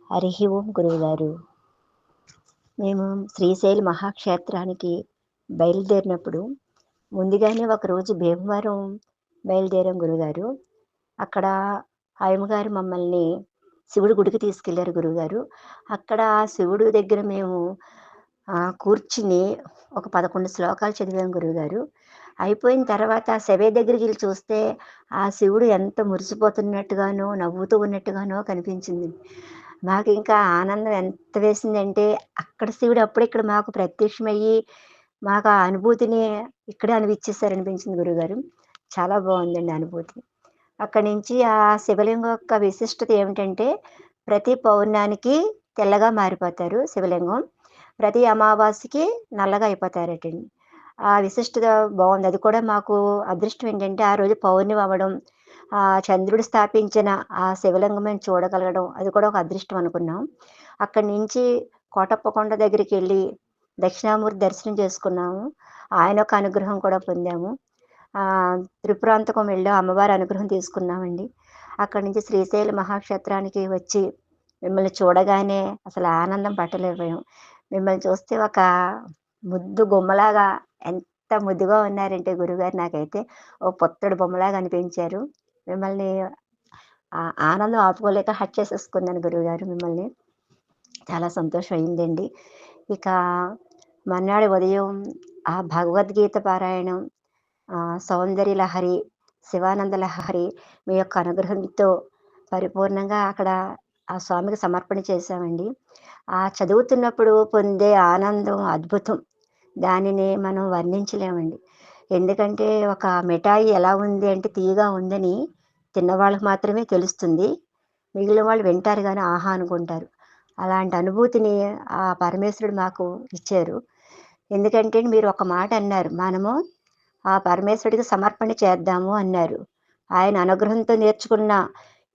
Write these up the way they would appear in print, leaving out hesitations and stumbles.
హరి ఓం గురువుగారు. మేము శ్రీశైల మహాక్షేత్రానికి బయలుదేరినప్పుడు ముందుగానే ఒకరోజు భీమవరం బయలుదేరాం గురుగారు. అక్కడ ఆయమ్మగారు మమ్మల్ని శివుడి గుడికి తీసుకెళ్లారు గురువుగారు. అక్కడ శివుడి దగ్గర మేము కూర్చుని ఒక 11 శ్లోకాలు చదివాం గురువుగారు. అయిపోయిన తర్వాత శవే దగ్గరికి వెళ్ళి చూస్తే ఆ శివుడు ఎంత మురిసిపోతున్నట్టుగానో, నవ్వుతూ ఉన్నట్టుగానో కనిపించింది. మాకు ఇంకా ఆనందం ఎంత వేసిందంటే, అక్కడ శివుడు అప్పుడే ఇక్కడ మాకు ప్రత్యక్షమయ్యి, మాకు ఆ అనుభూతిని ఇక్కడే అనిపించింది గురువుగారు. చాలా బాగుందండి అనుభూతి. అక్కడి నుంచి ఆ శివలింగం యొక్క విశిష్టత ఏమిటంటే, ప్రతి పౌర్ణానికి తెల్లగా మారిపోతారు శివలింగం. ప్రతి అమావాస్యకి నల్లగా అయిపోతారటండి. ఆ విశిష్టత బాగుంది. అది కూడా మాకు అదృష్టం ఏంటంటే, ఆ రోజు పౌర్ణమి అవ్వడం, చంద్రుడు స్థాపించిన ఆ శివలింగం మేము చూడగలగడం, అది కూడా ఒక అదృష్టం అనుకున్నాం. అక్కడి నుంచి కోటప్ప కొండ దగ్గరికి వెళ్ళి దక్షిణామూర్తి దర్శనం చేసుకున్నాము. ఆయన యొక్క అనుగ్రహం కూడా పొందాము. త్రిపురాంతకం వెళ్ళాం, అమ్మవారి అనుగ్రహం తీసుకున్నామండి. అక్కడి నుంచి శ్రీశైల మహాక్షేత్రానికి వచ్చి మిమ్మల్ని చూడగానే అసలు ఆనందం పట్టలేకపోయాం. మిమ్మల్ని చూస్తే ఒక ముద్దు బొమ్మలాగా ఎంత ముద్దుగా ఉన్నారంటే గురుగారు, నాకైతే ఓ పుత్తడి బొమ్మలాగా అనిపించారు. మిమ్మల్ని ఆనందం ఆపుకోలేక హగ్ చేసేసుకున్నాను గురువుగారు మిమ్మల్ని. చాలా సంతోషం అయిందండి. ఇక మర్నాడు ఉదయం ఆ భగవద్గీత పారాయణం, సౌందర్య లహరి, శివానంద లహరి మీ యొక్క అనుగ్రహంతో పరిపూర్ణంగా అక్కడ ఆ స్వామికి సమర్పణ చేశామండి. ఆ చదువుతున్నప్పుడు పొందే ఆనందం అద్భుతం. దానిని మనం వర్ణించలేమండి. ఎందుకంటే ఒక మిఠాయి ఎలా ఉంది అంటే తీయగా ఉందని తిన్నవాళ్ళకి మాత్రమే తెలుస్తుంది. మిగిలిన వాళ్ళు వింటారు కానీ ఆహా అనుకుంటారు. అలాంటి అనుభూతిని ఆ పరమేశ్వరుడు మాకు ఇచ్చారు. ఎందుకంటే మీరు ఒక మాట అన్నారు, మనము ఆ పరమేశ్వరుడికి సమర్పణ చేద్దాము అన్నారు. ఆయన అనుగ్రహంతో నేర్చుకున్న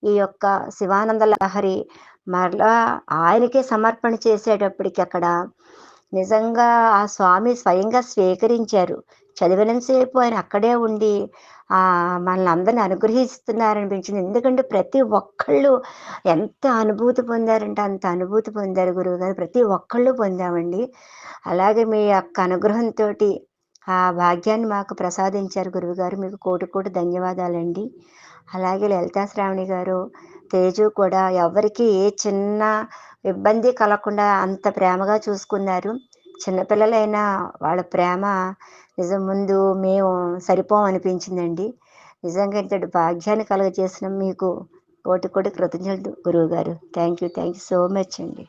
ఈ యొక్క శివానంద లహరి మరలా ఆయనకే సమర్పణ చేసేటప్పటికి అక్కడ నిజంగా ఆ స్వామి స్వయంగా స్వీకరించారు. చదివినంతసేపు ఆయన అక్కడే ఉండి మనల్ని అందరిని అనుగ్రహిస్తున్నారనిపించింది. ఎందుకంటే ప్రతి ఒక్కళ్ళు ఎంత అనుభూతి పొందారంటే అంత అనుభూతి పొందారు గురువుగారు. ప్రతి ఒక్కళ్ళు పొందామండి. అలాగే మీ యొక్క అనుగ్రహంతో ఆ భాగ్యాన్ని మాకు ప్రసాదించారు గురువుగారు. మీకు కోటి కోటి ధన్యవాదాలండి. అలాగే లలితా శ్రావణి గారు, తేజు కూడా ఎవరికి ఏ చిన్న ఇబ్బంది కలగకుండా అంత ప్రేమగా చూసుకున్నారు. చిన్నపిల్లలైనా వాళ్ళ ప్రేమ నిజం ముందు మేము సరిపోం అనిపించిందండి. నిజంగా ఇంతటి భాగ్యాన్ని కలుగజేసిన మీకు కోటి కోటి కృతజ్ఞతలు గురువుగారు. థ్యాంక్ యూ సో మచ్ అండి.